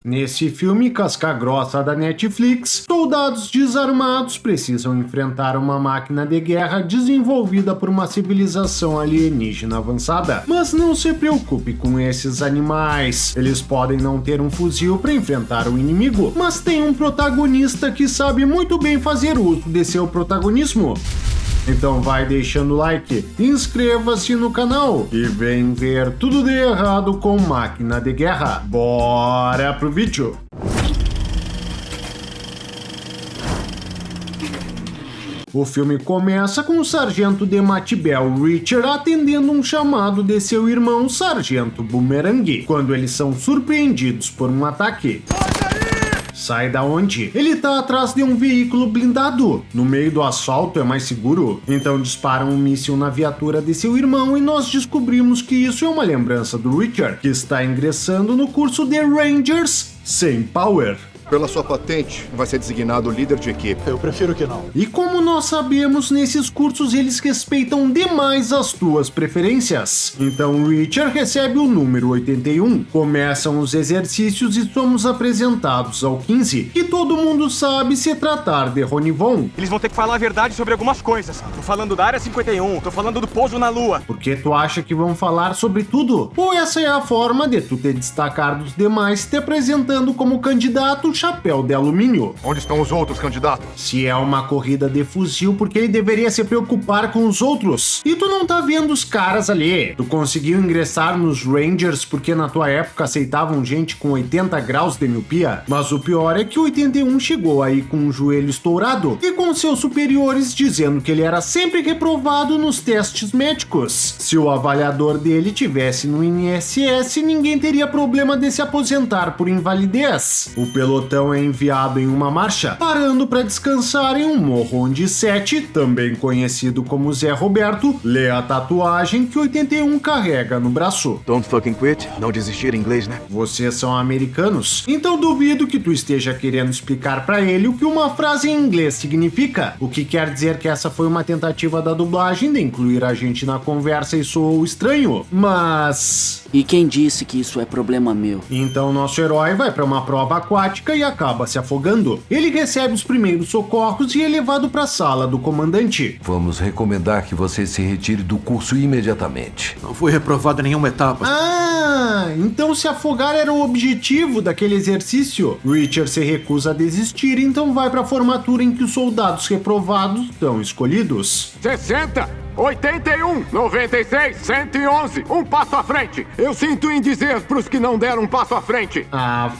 Nesse filme casca-grossa da Netflix, soldados desarmados precisam enfrentar uma máquina de guerra desenvolvida por uma civilização alienígena avançada. Mas não se preocupe com esses animais, eles podem não ter um fuzil para enfrentar o inimigo, mas tem um protagonista que sabe muito bem fazer uso de seu protagonismo. Então vai deixando o like, inscreva-se no canal e vem ver tudo de errado com máquina de guerra. Bora pro vídeo! O filme começa com o sargento de Matibel Reacher atendendo um chamado de seu irmão, Sargento Boomerang, quando eles são surpreendidos por um ataque. Sai da onde? Ele tá atrás de um veículo blindado. No meio do asfalto é mais seguro? Então disparam um míssil na viatura de seu irmão e nós descobrimos que isso é uma lembrança do Reacher, que está ingressando no curso de Rangers sem Power. Pela sua patente, vai ser designado líder de equipe. Eu prefiro que não. E como nós sabemos, nesses cursos eles respeitam demais as tuas preferências. Então Reacher recebe o número 81. Começam os exercícios e somos apresentados ao 15, que todo mundo sabe se tratar de Ronivon. Eles vão ter que falar a verdade sobre algumas coisas. Tô falando da Área 51, tô falando do pouso na Lua. Porque tu acha que vão falar sobre tudo? Ou essa é a forma de tu te destacar dos demais, te apresentando como candidato chapéu de alumínio? Onde estão os outros candidatos? Se é uma corrida de fuzil, porque ele deveria se preocupar com os outros? E tu não tá vendo os caras ali? Tu conseguiu ingressar nos Rangers porque na tua época aceitavam gente com 80 graus de miopia? Mas o pior é que o 81 chegou aí com o joelho estourado e com seus superiores dizendo que ele era sempre reprovado nos testes médicos. Se o avaliador dele tivesse no INSS, ninguém teria problema de se aposentar por invalidez. O pelotão é enviado em uma marcha, parando para descansar em um morro onde 7, também conhecido como Zé Roberto, lê a tatuagem que 81 carrega no braço. Don't fucking quit. Não desistir em inglês, né? Vocês são americanos? Então duvido que tu esteja querendo explicar para ele o que uma frase em inglês significa, o que quer dizer que essa foi uma tentativa da dublagem de incluir a gente na conversa e soou estranho, mas... E quem disse que isso é problema meu? Então nosso herói vai para uma prova aquática e acaba se afogando. Ele recebe os primeiros socorros e é levado para a sala do comandante. Vamos recomendar que você se retire do curso imediatamente. Não fui reprovado em nenhuma etapa. Então se afogar era o objetivo daquele exercício. Reacher se recusa a desistir, então vai para a formatura em que os soldados reprovados são escolhidos. 60! 81, 96, 111, um passo à frente. Eu sinto em dizer pros que não deram um passo à frente.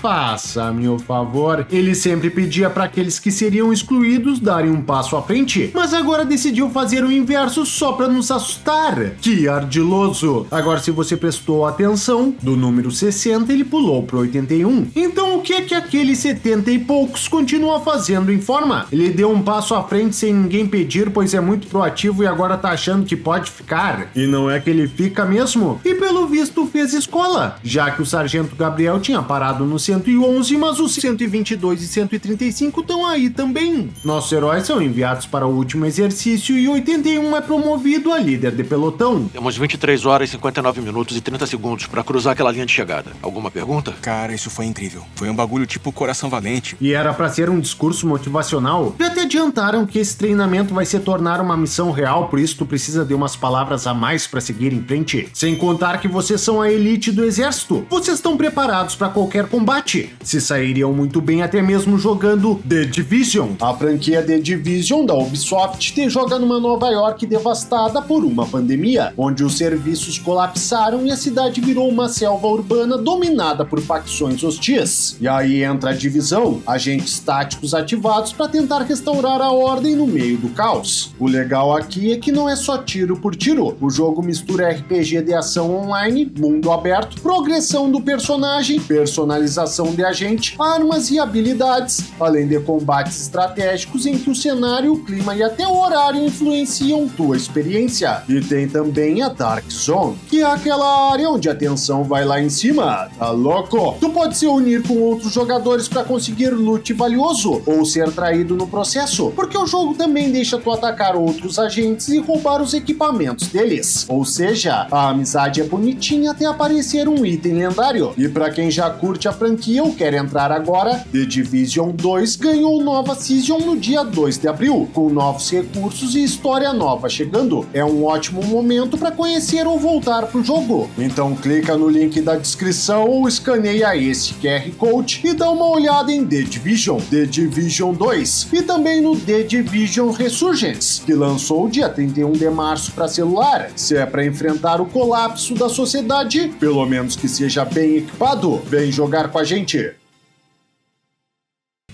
Faça-me o favor. Ele sempre pedia para aqueles que seriam excluídos darem um passo à frente, mas agora decidiu fazer o inverso só para nos assustar. Que ardiloso. Agora, se você prestou atenção, do número 60 ele pulou pro 81. Então o que é que aquele 70 e poucos continua fazendo em forma? Ele deu um passo à frente sem ninguém pedir, pois é muito proativo e agora tá achando que pode ficar. E não é que ele fica mesmo. E pelo visto fez escola, já que o sargento Gabriel tinha parado no 111, mas os 122 e 135 estão aí também. Nossos heróis são enviados para o último exercício e 81 é promovido a líder de pelotão. Temos 23 horas, 59 minutos e 30 segundos para cruzar aquela linha de chegada. Alguma pergunta? Cara, isso foi incrível. Foi um bagulho tipo Coração Valente. E era para ser um discurso motivacional. E até adiantaram que esse treinamento vai se tornar uma missão real, por isso tu precisa de umas palavras a mais para seguir em frente. Sem contar que vocês são a elite do exército. Vocês estão preparados para qualquer combate. Se sairiam muito bem até mesmo jogando The Division. A franquia The Division da Ubisoft te joga numa Nova York devastada por uma pandemia, onde os serviços colapsaram e a cidade virou uma selva urbana dominada por facções hostis. E aí entra a divisão, agentes táticos ativados para tentar restaurar a ordem no meio do caos. O legal aqui é que não é só tiro por tiro. O jogo mistura RPG de ação online, mundo aberto, progressão do personagem, personalização de agente, armas e habilidades, além de combates estratégicos em que o cenário, o clima e até o horário influenciam tua experiência. E tem também a Dark Zone, que é aquela área onde a tensão vai lá em cima. Tá louco? Tu pode se unir com outros jogadores para conseguir loot valioso ou ser traído no processo, porque o jogo também deixa tu atacar outros agentes e roubar roubar os equipamentos deles. Ou seja, a amizade é bonitinha até aparecer um item lendário. E pra quem já curte a franquia ou quer entrar agora, The Division 2 ganhou nova season no dia 2 de abril, com novos recursos e história nova chegando. É um ótimo momento para conhecer ou voltar pro jogo. Então clica no link da descrição ou escaneia esse QR Code e dá uma olhada em The Division 2 e também no The Division Resurgence, que lançou dia 31 de março para celular. Se é para enfrentar o colapso da sociedade, pelo menos que seja bem equipado, vem jogar com a gente.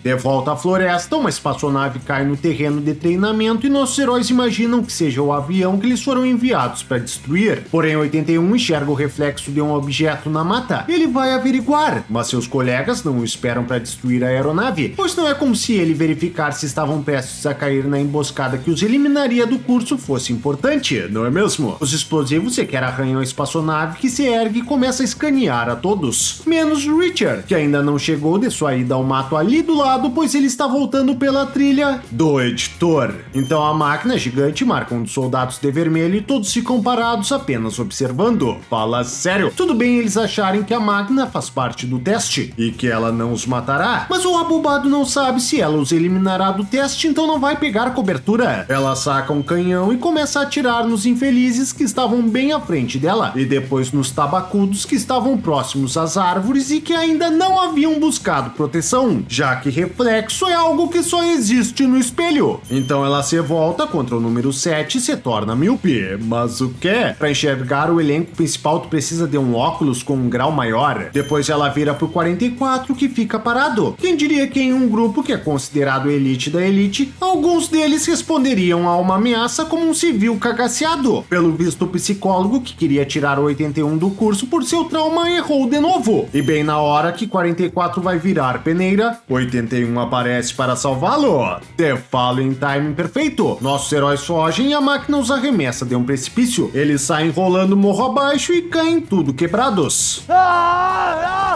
De volta à floresta, uma espaçonave cai no terreno de treinamento e nossos heróis imaginam que seja o avião que eles foram enviados para destruir. Porém, 81 enxerga o reflexo de um objeto na mata. Ele vai averiguar, mas seus colegas não o esperam para destruir a aeronave, pois não é como se ele verificar se estavam prestes a cair na emboscada que os eliminaria do curso fosse importante, não é mesmo? Os explosivos sequer arranham a espaçonave, que se ergue e começa a escanear a todos, menos Richard, que ainda não chegou de sua ida ao mato ali do lado, pois ele está voltando pela trilha do editor. Então a máquina gigante marca um dos soldados de vermelho e todos ficam parados apenas observando. Fala sério. Tudo bem eles acharem que a máquina faz parte do teste e que ela não os matará, mas o abobado não sabe se ela os eliminará do teste, então não vai pegar cobertura. Ela saca um canhão e começa a atirar nos infelizes que estavam bem à frente dela e depois nos tabacudos que estavam próximos às árvores e que ainda não haviam buscado proteção, já que reflexo é algo que só existe no espelho. Então ela se volta contra o número 7 e se torna míope. Mas o que? Para enxergar o elenco principal tu precisa de um óculos com um grau maior. Depois ela vira pro 44 que fica parado. Quem diria que em um grupo que é considerado elite da elite, alguns deles responderiam a uma ameaça como um civil cagaceado. Pelo visto o psicólogo que queria tirar o 81 do curso por seu trauma errou de novo. E bem na hora que 44 vai virar peneira, 81 aparece para salvá-lo. The Following Time perfeito. Nossos heróis fogem e a máquina os arremessa de um precipício. Eles saem rolando morro abaixo e caem tudo quebrados.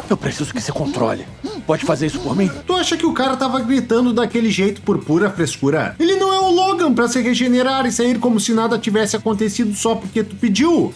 Eu preciso que você controle. Pode fazer isso por mim? Tu acha que o cara tava gritando daquele jeito por pura frescura? Ele não é o Logan pra se regenerar e sair como se nada tivesse acontecido só porque tu pediu.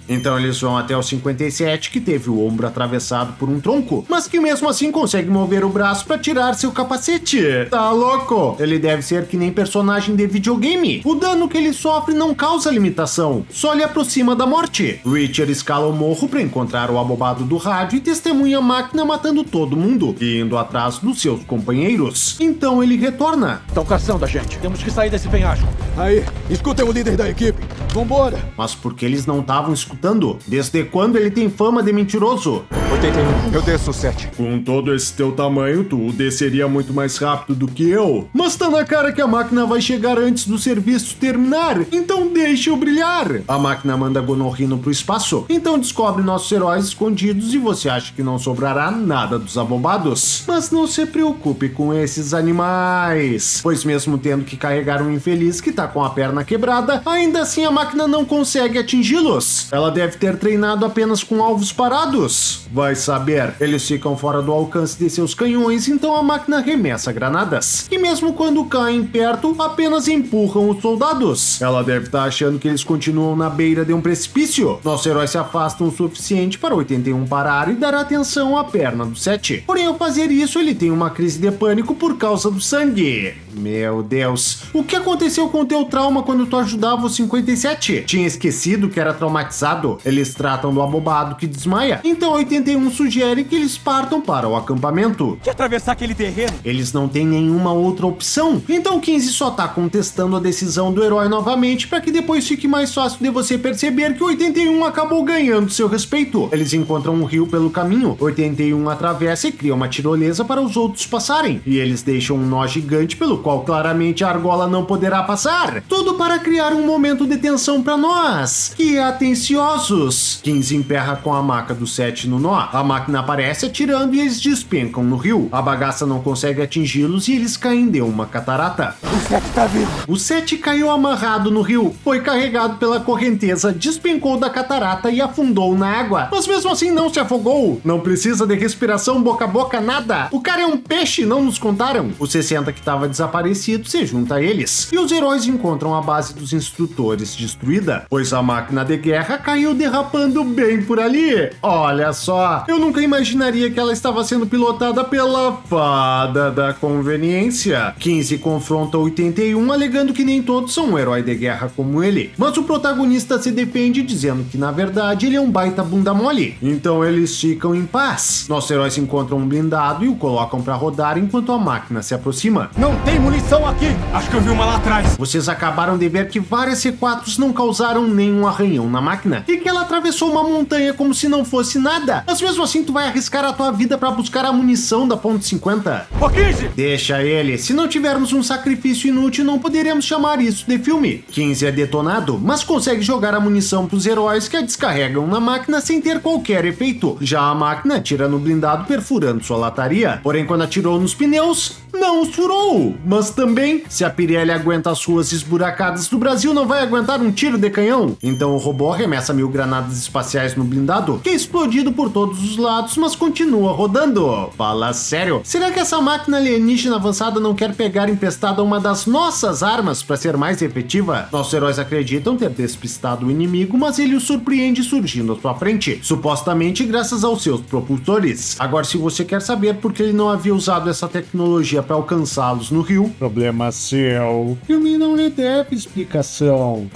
Então eles vão até o 57, que teve o ombro atravessado por um tronco, mas que mesmo assim consegue mover o braço para tirar seu capacete. Tá louco? Ele deve ser que nem personagem de videogame. O dano que ele sofre não causa limitação, só lhe aproxima da morte. Richard escala o morro para encontrar o abobado do rádio e testemunha a máquina matando todo mundo e indo atrás dos seus companheiros. Então ele retorna. Estão caçando a gente. Temos que sair desse penhasco. Aí, escutem o líder da equipe. Vambora. Mas por que eles não estavam escutando? Desde quando ele tem fama de mentiroso? 81. Eu desço o 7. Com todo esse teu tamanho, tu desceria muito mais rápido do que eu. Mas tá na cara que a máquina vai chegar antes do serviço terminar, então deixa eu brilhar. A máquina manda Gonorrino pro espaço, então descobre nossos heróis escondidos e você acha que não sobrará nada dos abobados. Mas não se preocupe com esses animais, pois mesmo tendo que carregar um infeliz que tá com a perna quebrada, ainda assim a máquina não consegue atingi-los. Ela deve ter treinado apenas com alvos parados. Vai saber. Eles ficam fora do alcance de seus canhões, então a máquina arremessa granadas. E mesmo quando caem perto, apenas empurram os soldados. Ela deve estar achando que eles continuam na beira de um precipício. Nossos heróis se afastam o suficiente para 81 parar e dar atenção à perna do 7. Porém, ao fazer isso, ele tem uma crise de pânico por causa do sangue. Meu Deus. O que aconteceu com o teu trauma quando tu ajudava o 57? Tinha esquecido que era traumatizado? Eles tratam do abobado que desmaia. Então 81 sugere que eles partam para o acampamento. Quer atravessar aquele terreno? Eles não têm nenhuma outra opção. Então 15 só tá contestando a decisão do herói novamente para que depois fique mais fácil de você perceber que 81 acabou ganhando seu respeito. Eles encontram um rio pelo caminho. 81 atravessa e cria uma tirolesa para os outros passarem. E eles deixam um nó gigante pelo qual claramente a argola não poderá passar. Tudo para criar um momento de tensão para nós, que atenciosos. 15 emperra com a maca do 7 no nó. A máquina aparece atirando e eles despencam no rio. A bagaça não consegue atingi-los e eles caem de uma catarata. O 7 tá vivo. O 7 caiu amarrado no rio, foi carregado pela correnteza, despencou da catarata e afundou na água. Mas mesmo assim não se afogou. Não precisa de respiração boca a boca, nada. O cara é um peixe, não nos contaram. O 60 que estava desaparecido desaparecido se junta a eles, e os heróis encontram a base dos instrutores destruída, pois a máquina de guerra caiu derrapando bem por ali. Olha só, eu nunca imaginaria que ela estava sendo pilotada pela fada da conveniência. 15 confronta 81, alegando que nem todos são um herói de guerra como ele, mas o protagonista se defende dizendo que na verdade ele é um baita bunda mole, então eles ficam em paz. Nossos heróis encontram um blindado e o colocam para rodar enquanto a máquina se aproxima. Não tem munição aqui! Acho que eu vi uma lá atrás. Vocês acabaram de ver que várias C4s não causaram nenhum arranhão na máquina e que ela atravessou uma montanha como se não fosse nada. Mas mesmo assim tu vai arriscar a tua vida para buscar a munição da ponto .50? Ô, 15! Deixa ele. Se não tivermos um sacrifício inútil, não poderíamos chamar isso de filme. 15 é detonado, mas consegue jogar a munição pros heróis que a descarregam na máquina sem ter qualquer efeito. Já a máquina atira no blindado perfurando sua lataria. Porém, quando atirou nos pneus, não os furou. Mas também, se a Pirelli aguenta as ruas esburacadas do Brasil, não vai aguentar um tiro de canhão. Então o robô arremessa 1000 granadas espaciais no blindado, que é explodido por todos os lados, mas continua rodando. Fala sério, será que essa máquina alienígena avançada não quer pegar emprestada uma das nossas armas para ser mais efetiva? Nossos heróis acreditam ter despistado o inimigo, mas ele o surpreende surgindo à sua frente, supostamente graças aos seus propulsores. Agora, se você quer saber por que ele não havia usado essa tecnologia para alcançá-los no rio, problema seu. O filme não lhe deve explicação.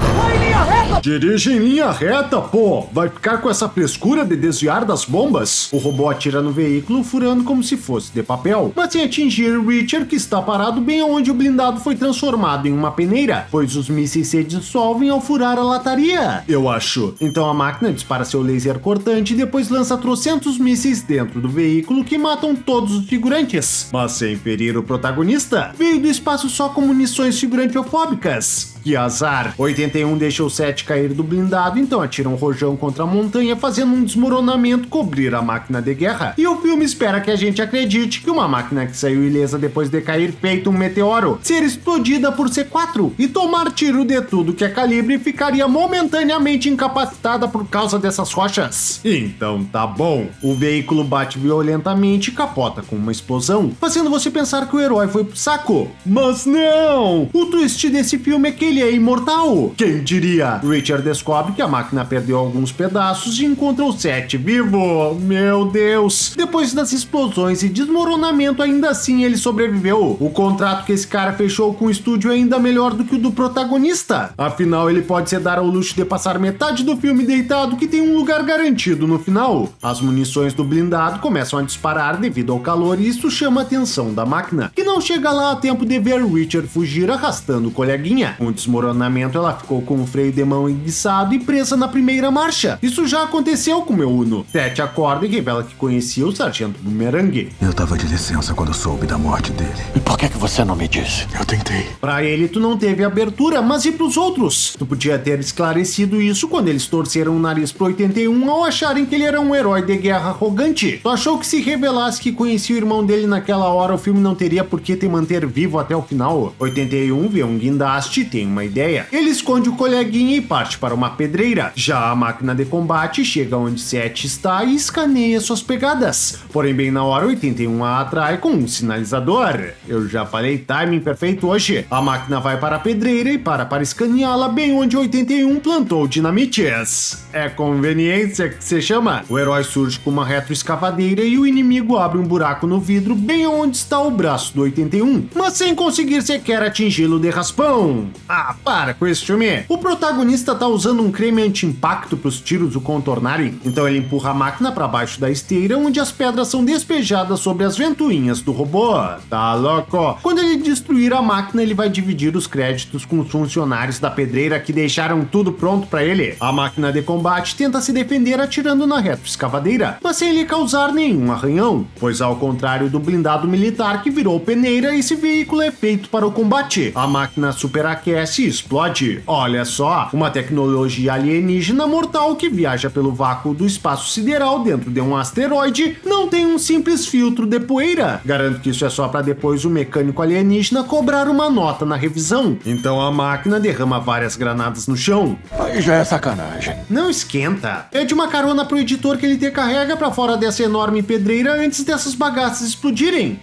Dirige em linha reta, pô! Vai ficar com essa frescura de desviar das bombas? O robô atira no veículo, furando como se fosse de papel, mas sem atingir Richard, que está parado bem onde o blindado foi transformado em uma peneira, pois os mísseis se dissolvem ao furar a lataria, eu acho. Então a máquina dispara seu laser cortante e depois lança trocentos mísseis dentro do veículo que matam todos os figurantes, mas sem ferir o protagonista. Veio do espaço só com munições figurantiofóbicas. Que azar. 81 deixa o 7 cair do blindado, então atira um rojão contra a montanha, fazendo um desmoronamento cobrir a máquina de guerra. E o filme espera que a gente acredite que uma máquina que saiu ilesa depois de cair feito um meteoro, ser explodida por C4 e tomar tiro de tudo que é calibre, ficaria momentaneamente incapacitada por causa dessas rochas. Então tá bom. O veículo bate violentamente e capota com uma explosão, fazendo você pensar que o herói foi pro saco. Mas não! O twist desse filme é que ele é imortal. Quem diria? Richard descobre que a máquina perdeu alguns pedaços e encontra o 7 vivo. Meu Deus! Depois das explosões e desmoronamento, ainda assim ele sobreviveu. O contrato que esse cara fechou com o estúdio é ainda melhor do que o do protagonista. Afinal, ele pode se dar ao luxo de passar metade do filme deitado, que tem um lugar garantido no final. As munições do blindado começam a disparar devido ao calor e isso chama a atenção da máquina, que não chega lá a tempo de ver Richard fugir arrastando o coleguinha. Com o desmoronamento, ela ficou com o freio de mão enguiçado e presa na primeira marcha. Isso já aconteceu com meu Uno. Ted acorda e revela que conhecia o Sargento Boomerang. Eu tava de licença quando soube da morte dele. E por que você não me disse? Eu tentei. Pra ele, tu não teve abertura, mas e pros outros? Tu podia ter esclarecido isso quando eles torceram o nariz pro 81 ao acharem que ele era um herói de guerra arrogante. Tu achou que se revelasse que conhecia o irmão dele naquela hora, o filme não teria por que te manter vivo até o final? 81 vê um guindaste e tem uma ideia. Ele esconde o coleguinha e parte para uma pedreira. Já a máquina de combate chega onde 7 está e escaneia suas pegadas. Porém, bem na hora, 81 a atrai com um sinalizador. Eu já falei timing perfeito hoje. A máquina vai para a pedreira e para escaneá-la bem onde 81 plantou dinamites. É conveniência que se chama. O herói surge com uma retroescavadeira e o inimigo abre um buraco no vidro bem onde está o braço do 81, mas sem conseguir sequer atingi-lo de raspão. Ah, para com esse filme. O protagonista tá usando um creme anti-impacto para os tiros o contornarem, então ele empurra a máquina para baixo da esteira onde as pedras são despejadas sobre as ventoinhas do robô. Tá louco? Quando ele destruir a máquina, ele vai dividir os créditos com os funcionários da pedreira que deixaram tudo pronto para ele. A máquina de combate tenta se defender atirando na retroescavadeira, mas sem lhe causar nenhum arranhão, pois ao contrário do blindado militar que virou peneira, esse veículo é feito para o combate. A máquina superaquece e explode. Olha só, uma tecnologia alienígena mortal que viaja pelo vácuo do espaço sideral dentro de um asteroide, não tem um simples filtro de poeira. Garanto que isso é só para depois o mecânico alienígena cobrar uma nota na revisão. Então a máquina derrama várias granadas no chão. Aí já é sacanagem. Não esquenta. Pede uma carona pro editor que ele te carrega pra fora dessa enorme pedreira antes dessas bagaças explodirem.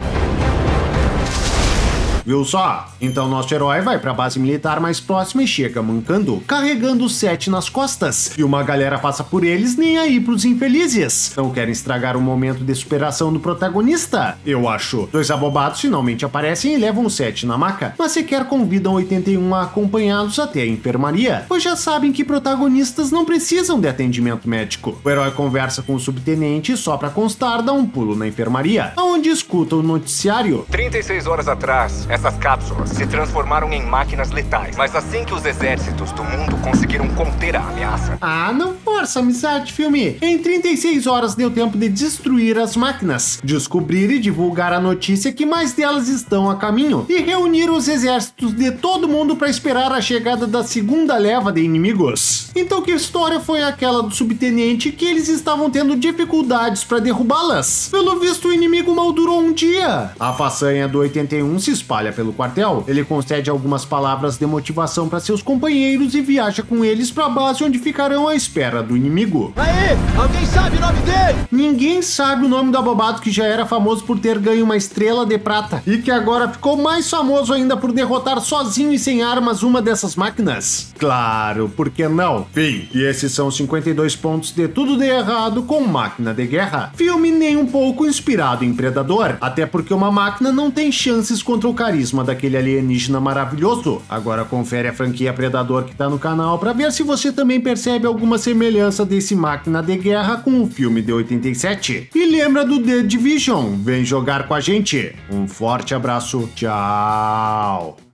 viu só? Então nosso herói vai pra base militar mais próxima e chega mancando, carregando o 7 nas costas. E uma galera passa por eles nem aí pros infelizes. Não querem estragar o momento de superação do protagonista? Eu acho. Dois abobados finalmente aparecem e levam o 7 na maca, mas sequer convidam 81 a acompanhá-los até a enfermaria, pois já sabem que protagonistas não precisam de atendimento médico. O herói conversa com o subtenente e só pra constar dá um pulo na enfermaria, onde escuta o noticiário. 36 horas atrás, essas cápsulas se transformaram em máquinas letais, mas assim que os exércitos do mundo conseguiram conter a ameaça... Ah, não força amizade, filme. Em 36 horas deu tempo de destruir as máquinas, descobrir e divulgar a notícia que mais delas estão a caminho e reunir os exércitos de todo mundo para esperar a chegada da segunda leva de inimigos. Então que história foi aquela do subtenente que eles estavam tendo dificuldades para derrubá-las? Pelo visto o inimigo mal durou um dia. A façanha do 81 se espalha pelo quartel. Ele concede algumas palavras de motivação para seus companheiros e viaja com eles para a base onde ficarão à espera do inimigo. Aí, alguém sabe o nome dele? Ninguém sabe o nome do abobado que já era famoso por ter ganho uma estrela de prata e que agora ficou mais famoso ainda por derrotar sozinho e sem armas uma dessas máquinas. Claro, por que não? Fim. E esses são 52 pontos de tudo de errado com Máquina de Guerra. Filme nem um pouco inspirado em Predador, até porque uma máquina não tem chances contra o carisma daquele alienígena maravilhoso. Agora confere a franquia Predador que tá no canal pra ver se você também percebe alguma semelhança desse Máquina de Guerra com o filme de 87. E lembra do The Division? Vem jogar com a gente. Um forte abraço, tchau!